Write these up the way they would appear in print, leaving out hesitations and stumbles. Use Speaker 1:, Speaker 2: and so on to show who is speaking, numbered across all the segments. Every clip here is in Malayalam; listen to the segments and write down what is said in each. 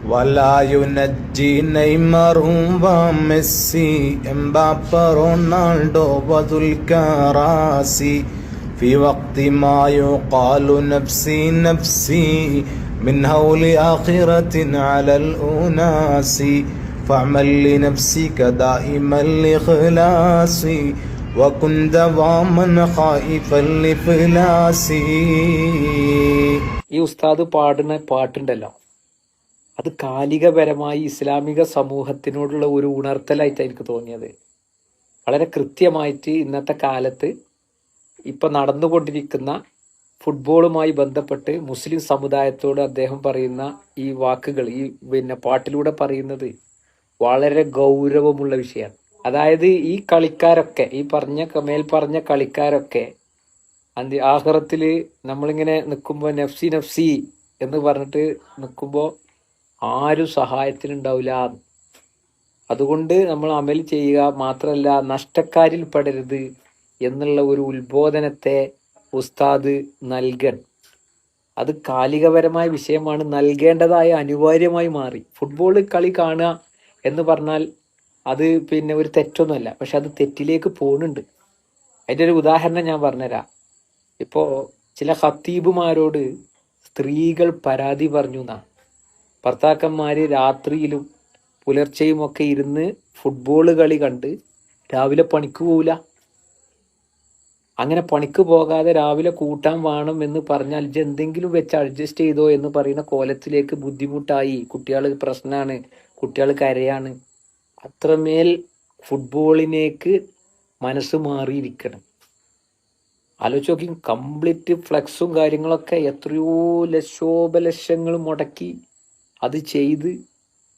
Speaker 1: ولا ينجي نيمار وميسي امبابة رونالدو وذو الكراسي في وقت ما يقال نفسي نفسي من هول آخرة على الأناس فاعمل لنفسك دائما لإخلاصي وكن دواما خائفا لإفلاسي.
Speaker 2: ഈ ഉസ്താദ് പാടുന്ന പാട്ടുണ്ടല്ലോ, അത് കാലികപരമായി ഇസ്ലാമിക സമൂഹത്തിനോടുള്ള ഒരു ഉണർത്തലായിട്ടാണ് എനിക്ക് തോന്നിയത്. വളരെ കൃത്യമായിട്ട് ഇന്നത്തെ കാലത്ത് ഇപ്പൊ നടന്നുകൊണ്ടിരിക്കുന്ന ഫുട്ബോളുമായി ബന്ധപ്പെട്ട് മുസ്ലിം സമുദായത്തോട് അദ്ദേഹം പറയുന്ന ഈ വാക്കുകൾ, ഈ പാട്ടിലൂടെ പറയുന്നത് വളരെ ഗൗരവമുള്ള വിഷയമാണ്. അതായത് ഈ കളിക്കാരൊക്കെ, ഈ മേൽപ്പറഞ്ഞ കളിക്കാരൊക്കെ ആഖിറത്തില് നമ്മളിങ്ങനെ നിൽക്കുമ്പോൾ നഫ്സി നഫ്സി എന്ന് പറഞ്ഞിട്ട് നിൽക്കുമ്പോൾ ആരും സഹായത്തിനുണ്ടാവില്ല. അതുകൊണ്ട് നമ്മൾ അമൽ ചെയ്യുക മാത്രമല്ല, നഷ്ടക്കാരിൽ പെടരുത് എന്നുള്ള ഒരു ഉത്ബോധനത്തെ ഉസ്താദ് നൽകൻ. അത് കാലികപരമായ വിഷയമാണ്, നൽകേണ്ടതായ അനിവാര്യമായി മാറി. ഫുട്ബോൾ കളി കാണുക എന്ന് പറഞ്ഞാൽ അത് ഒരു തെറ്റൊന്നുമല്ല, പക്ഷെ അത് തെറ്റിലേക്ക് പോകുന്നുണ്ട്. അതിൻ്റെ ഒരു ഉദാഹരണം ഞാൻ പറഞ്ഞുതരാം. ഇപ്പോൾ ചില ഖത്തീബുമാരോട് സ്ത്രീകൾ പരാതി പറഞ്ഞു എന്നാ, ഭർത്താക്കന്മാര് രാത്രിയിലും പുലർച്ചെയും ഒക്കെ ഇരുന്ന് ഫുട്ബോൾ കളി കണ്ട് രാവിലെ പണിക്ക് പോവില്ല. അങ്ങനെ പണിക്ക് പോകാതെ രാവിലെ കൂട്ടാൻ വേണം എന്ന് പറഞ്ഞാൽ എന്തെങ്കിലും വെച്ച് അഡ്ജസ്റ്റ് ചെയ്തോ എന്ന് പറയുന്ന കോലത്തിലേക്ക് ബുദ്ധിമുട്ടായി. കുട്ടികൾ പ്രശ്നമാണ്, കുട്ടികൾ കരയാണ്. അത്രമേൽ ഫുട്ബോളിനേക്ക് മനസ്സ് മാറിയിരിക്കണം. ആലോചിച്ച് നോക്കി, കംപ്ലീറ്റ് ഫ്ലെക്സും കാര്യങ്ങളൊക്കെ എത്രയോ ലക്ഷോപലക്ഷങ്ങൾ മുടക്കി അത് ചെയ്ത്,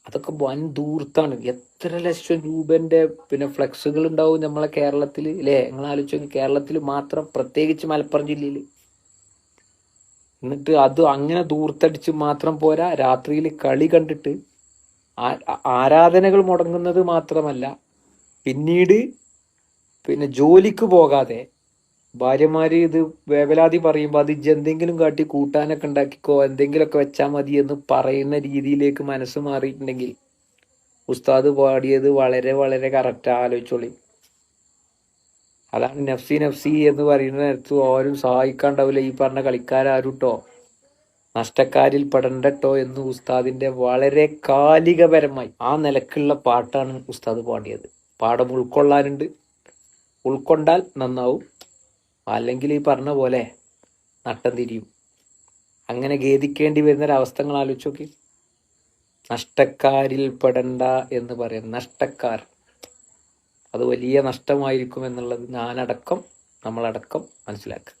Speaker 2: അതൊക്കെ വൻ ദൂർത്താണ്. എത്ര ലക്ഷം രൂപന്റെ ഫ്ലെക്സുകൾ ഉണ്ടാവും നമ്മളെ കേരളത്തിൽ അല്ലേ? നിങ്ങൾ ആലോചിച്ച് നോക്കി, കേരളത്തിൽ മാത്രം, പ്രത്യേകിച്ച് മലപ്പുറം ജില്ലയിൽ. എന്നിട്ട് അത് അങ്ങനെ ദൂർത്തടിച്ച് മാത്രം പോരാ, രാത്രിയിൽ കളി കണ്ടിട്ട് ആരാധനകൾ മുടങ്ങുന്നത് മാത്രമല്ല, പിന്നീട് ജോലിക്ക് പോകാതെ ഭാര്യമാര് ഇത് വേവലാതി പറയുമ്പോൾ അത് എന്തെങ്കിലും കാട്ടി കൂട്ടാനൊക്കെ ഉണ്ടാക്കിക്കോ, എന്തെങ്കിലുമൊക്കെ വെച്ചാൽ മതി എന്ന് പറയുന്ന രീതിയിലേക്ക് മനസ്സ് മാറിയിട്ടുണ്ടെങ്കിൽ ഉസ്താദ് പാടിയത് വളരെ വളരെ കറക്റ്റ്. ആലോചിച്ചോളി. അതാണ് നഫ്സി നഫ്സി എന്ന് പറയുന്ന നേരത്ത് ആരും സഹായിക്കാണ്ടാവില്ല. ഈ പറഞ്ഞ കളിക്കാരും നഷ്ടക്കാരിൽ പെടണ്ടട്ടോ എന്ന് ഉസ്താദിന്റെ വളരെ കാലികപരമായി ആ നിലക്കുള്ള പാട്ടാണ് ഉസ്താദ് പാടിയത്. പാഠം ഉൾക്കൊള്ളാനുണ്ട്. ഉൾക്കൊണ്ടാൽ നന്നാവും, അല്ലെങ്കിൽ ഈ പറഞ്ഞ പോലെ നട്ടം തിരിയും. അങ്ങനെ ഖേദിക്കേണ്ടി വരുന്നൊരവസ്ഥകൾ ആലോചിച്ച് നോക്കി. നഷ്ടക്കാരിൽ പെടണ്ട എന്ന് പറയാം. നഷ്ടക്കാർ, അത് വലിയ നഷ്ടമായിരിക്കും എന്നുള്ളത് നമ്മളടക്കം മനസ്സിലാക്കുക.